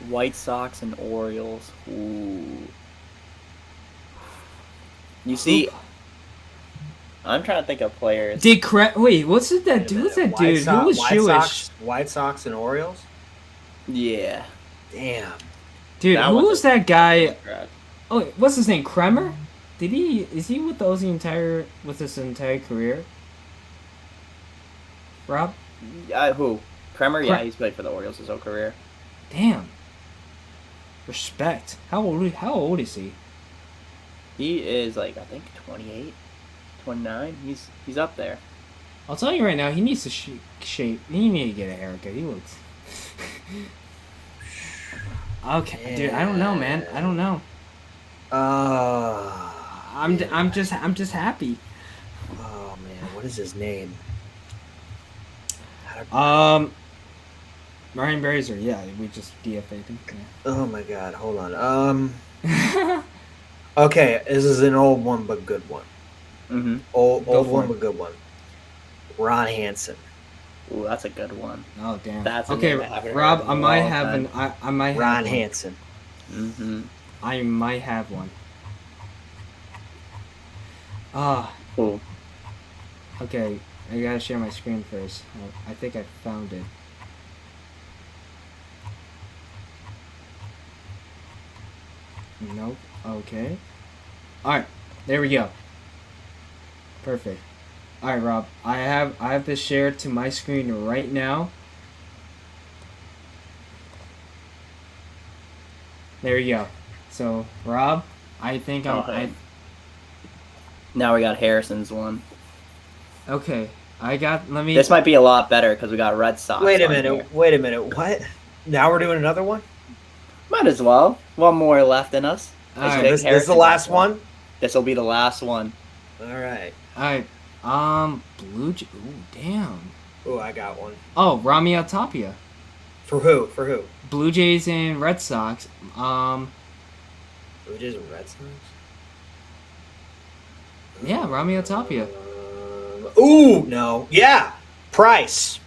White Sox and Orioles. Ooh. You see, I'm trying to think of players. Wait, what's that dude? What's that dude? Who was Jewish? White Sox and Orioles? Yeah. Damn. Dude, That who one's was a- that guy? Oh, what's his name? Kremer? Is he with those with his entire career? Rob? Who? Kremer? Yeah, he's played for the Orioles his whole career. Damn. Respect. How old is he? He is like, I think 28, 29. He's up there. I'll tell you right now, he needs to shape. He needs to get a haircut. He looks. Okay, dude. I don't know, man. I don't know. I'm just happy. Oh man, what is his name? Ryan Brazier. Yeah, we just DFA'd him. Yeah. Oh my god, hold on. Okay, this is an old one but good one. Mm-hmm. Old Go one for it. but good one. Ron Hansen. Ooh, that's a good one. Oh damn. That's a okay, name I haven't Rob. heard in I a might long have time. an. I might have Ron one. Hansen. Mm-hmm. I might have one. Cool. Okay. I gotta share my screen first. I think I found it. Nope. Okay. Alright. There we go. Perfect. Alright, Rob. I have this shared to my screen right now. There you go. So, Rob, I think Okay. Now we got Harrison's one. okay. Let me. This might be a lot better because we got Red Sox. Wait a on minute. here. Wait a minute. What? Now we're doing another one? Might as well. One more left in us. All Let's right, take This is the Harrison's last one? This will be the last one. All right. Alright. Blue Jay. Ooh, damn. Oh, I got one. Oh, Rami Tapia. For who? For who? Blue Jays and Red Sox. Blue Jays and Red Sox? Yeah, Rami Tapia. Ooh, no. Yeah. Price.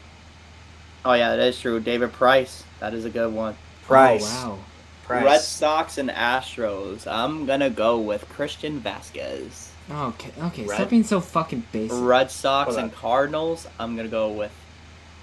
Oh yeah, that is true. David Price. That is a good one. Price. Oh, wow. Price. Red Sox and Astros. I'm gonna go with Christian Vasquez. Okay, Red- stop being so fucking basic. Red Sox Hold and on. Cardinals. I'm gonna go with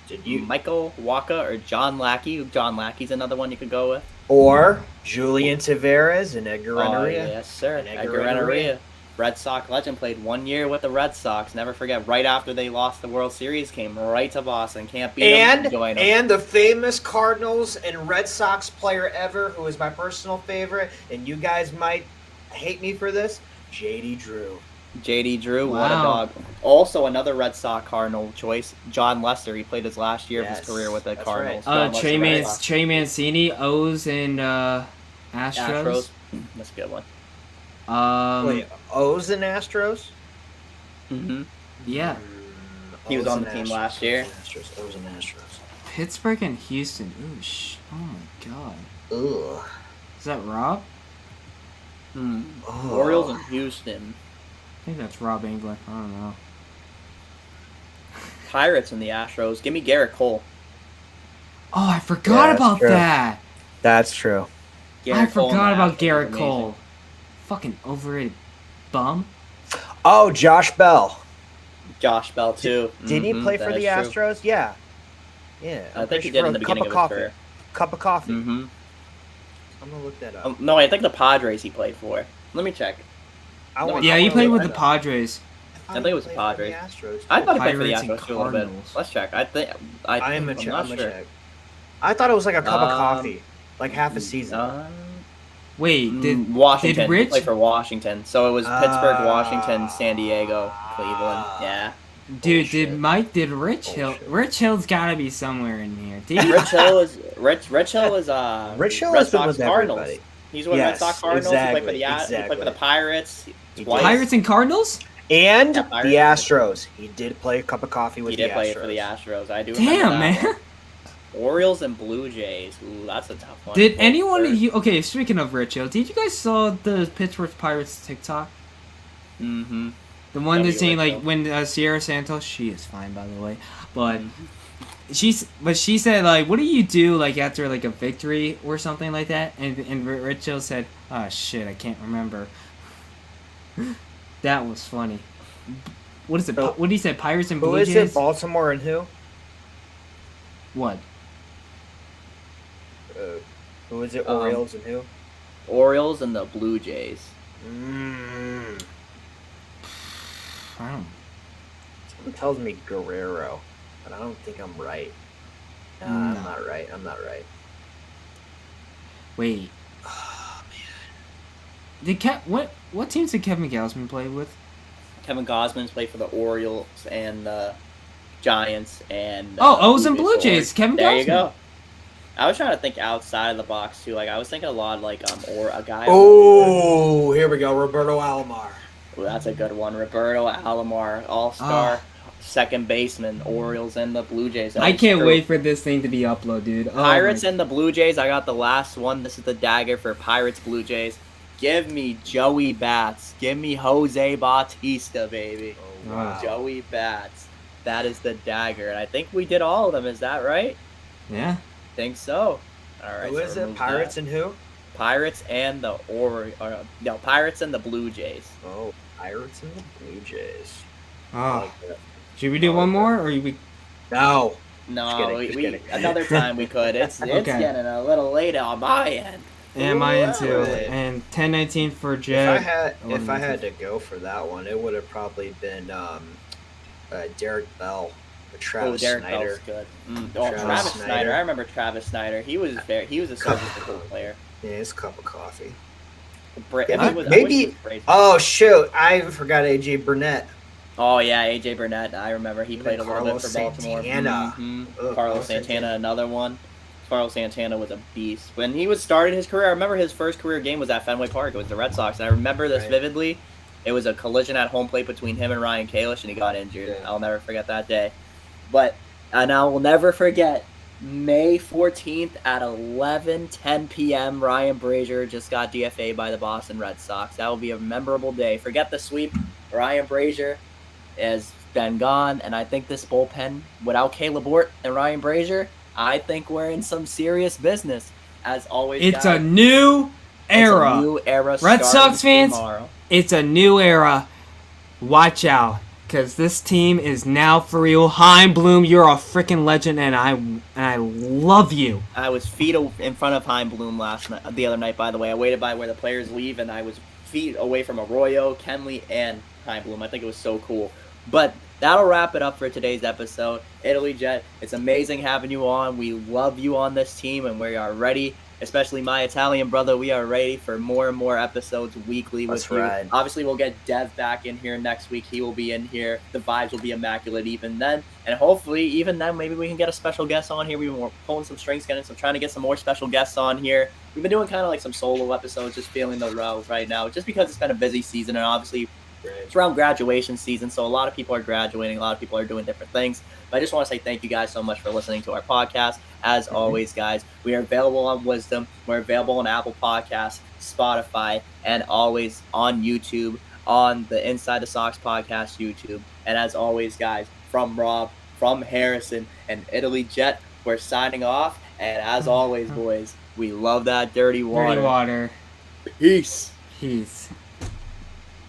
Did you Michael Waka or John Lackey. John Lackey's another one you could go with. or Julian Tavares and Edgar Oh, Renteria? yes, sir. And Edgar Renteria. Red Sox legend, played 1 year with the Red Sox. Never forget, right after they lost the World Series, came right to Boston. Can't beat them. Join them. And the famous Cardinals and Red Sox player ever, who is my personal favorite, and you guys might hate me for this, JD Drew. JD Drew, what a Wow. dog. Also, another Red Sox Cardinal choice, John Lester. He played his last year of Yes, his career with the that's Cardinals. right. John Lester, Red Sox. Trey Mancini, O's and Astros. Astros. That's a good one. Wait, O's and Astros? Mm-hmm. Yeah. He was on the team last year. I was an Astros. Pittsburgh and Houston. Ooh, oh my god. Ugh. Is that Rob? Oh. Orioles and Houston. I think that's Rob England. I don't know. Pirates and the Astros. Give me Garrett Cole. Oh, I forgot Yeah, about true. that. That's true. Garrett I Cole and forgot the about Astros Garrett is amazing. Cole. Fucking overrated bum. Oh, Josh Bell. Josh Bell too. Didn't he play that for the is true. Astros? Yeah. Yeah. I think he did in the beginning of his career. Cup of coffee. Mm-hmm. I'm gonna look that up. No, I think the Padres he played for. Let me check. Yeah, he played with the Padres. Padres. I think it was the Padres. Astros. I thought he played for the Pirates and Astros too a little bit. Cardinals. Let's check. I'm not gonna sure. check. I thought it was like a cup of coffee, like half a season. Wait, did Washington? Rich- He played for Washington, so it was Pittsburgh, Washington, San Diego, Cleveland. Yeah. dude? Bullshit. Did Rich Hill? Bullshit. Rich Hill's gotta be somewhere in here. Did he? Rich Hill is Rich Hill Red has been Sox with Cardinals. everybody. He's with Yes, Red Sox Cardinals. He played for the exactly. He played for the Pirates He twice. did. Pirates and Cardinals? And Yeah, the Pirates. Astros. He did play a cup of coffee with He the did Astros. play for the Astros. I do. remember Damn, that man. one. Orioles and Blue Jays. Ooh, that's a tough one. Did anyone of Third. you? Okay, speaking of Rich Hill, did you guys saw the Pittsburgh Pirates TikTok? Mm-hmm. The one W that's saying Rich like Hill. when Sierra Santos, she is fine by the way, but she said like, what do you do like after like a victory or something like that? And Rich Hill said, oh shit, I can't remember. That was funny. What is it? So, What did he say? Pirates and Who Blue is Jays? it? Baltimore and who? What? Who is it? Um, Orioles and who? Orioles and the Blue Jays. I don't. Someone tells me Guerrero, but I don't think I'm right. Nah, No. I'm not right. I'm not right. Wait. Oh, man. Did what teams did Kevin Gausman play with? Kevin Gosman's played for the Orioles and the Giants and O's and Blue Jays. Kevin There you Gausman. go. I was trying to think outside of the box too. Like I was thinking a lot like or a guy. Oh, here we go. Roberto Alomar. Ooh, that's a good one. Roberto Alomar, All-Star, second baseman, Orioles and the Blue Jays. That I was can't true. wait for this thing to be uploaded, dude. Oh Pirates my- and the Blue Jays. I got the last one. This is the dagger for Pirates Blue Jays. Give me Joey Bats. Give me Jose Bautista, baby. Oh, wow. Joey Bats. That is the dagger. And I think we did all of them. Is that right? Yeah. Think so. All right. Who so is it? remove Pirates that. and who? Pirates and the Pirates and the Blue Jays. Oh, Pirates and the Blue Jays. I Oh. like that. Should we do I one like more, or we? No. No, Just kidding, just we kidding. another time we could. It's Okay. getting a little late on my end. Am I into Ooh. and 10-19 for If I Jed? had to go for that one, it would have probably been Derek Bell or Travis Derek Snyder. Bell's good. Travis Travis Snyder. Snyder. I remember Travis Snyder. He was a serviceable player. Yeah, it's a cup of coffee. Maybe. Oh shoot! I forgot AJ Burnett. Oh yeah, AJ Burnett. I remember he And played a little bit Carlos for Baltimore. Santana. Mhm. Ugh, Carlos Santana, another one. Carlos Santana was a beast. When he started his career, I remember his first career game was at Fenway Park. It was the Red Sox, and I remember this Right. vividly. It was a collision at home plate between him and Ryan Kalish, and he got injured. Yeah. I'll never forget that day. And I will never forget May 14th at 11:10 p.m. Ryan Brazier just got DFA'd by the Boston Red Sox. That will be a memorable day. Forget the sweep. Ryan Brazier has been gone, and I think this bullpen, without Caleb Ort and Ryan Brazier, I think we're in some serious business. As always, It's guys, a new era. It's a new era. Red starting Sox fans, tomorrow. It's a new era. Watch out, because this team is now for real. Heim Bloom, you're a freaking legend, and I love you. I was feet in front of Heim Bloom the other night. By the way, I waited by where the players leave, and I was feet away from Arroyo, Kenley, and Heim Bloom. I think it was so cool. But that'll wrap it up for today's episode. Italy Jet, it's amazing having you on. We love you on this team, and we are ready. Especially my Italian brother, we are ready for more and more episodes weekly with That's you. right. Obviously, we'll get Dev back in here next week. He will be in here. The vibes will be immaculate even then. And hopefully, even then, maybe we can get a special guest on here. We've been pulling some strings, trying to get some more special guests on here. We've been doing kind of like some solo episodes, just feeling the row right now, just because it's been a busy season. And obviously, It's around graduation season, so a lot of people are graduating, a lot of people are doing different things. But I just want to say thank you guys so much for listening to our podcast. As always, guys, we are available on Wisdom, we're available on Apple Podcasts, Spotify, and always on YouTube, on the Inside the Sox podcast YouTube. And as always, guys, from Rob, from Harrison, and Italy Jet, we're signing off. And as always, boys, we love that dirty water. Dirty water. Peace. Peace.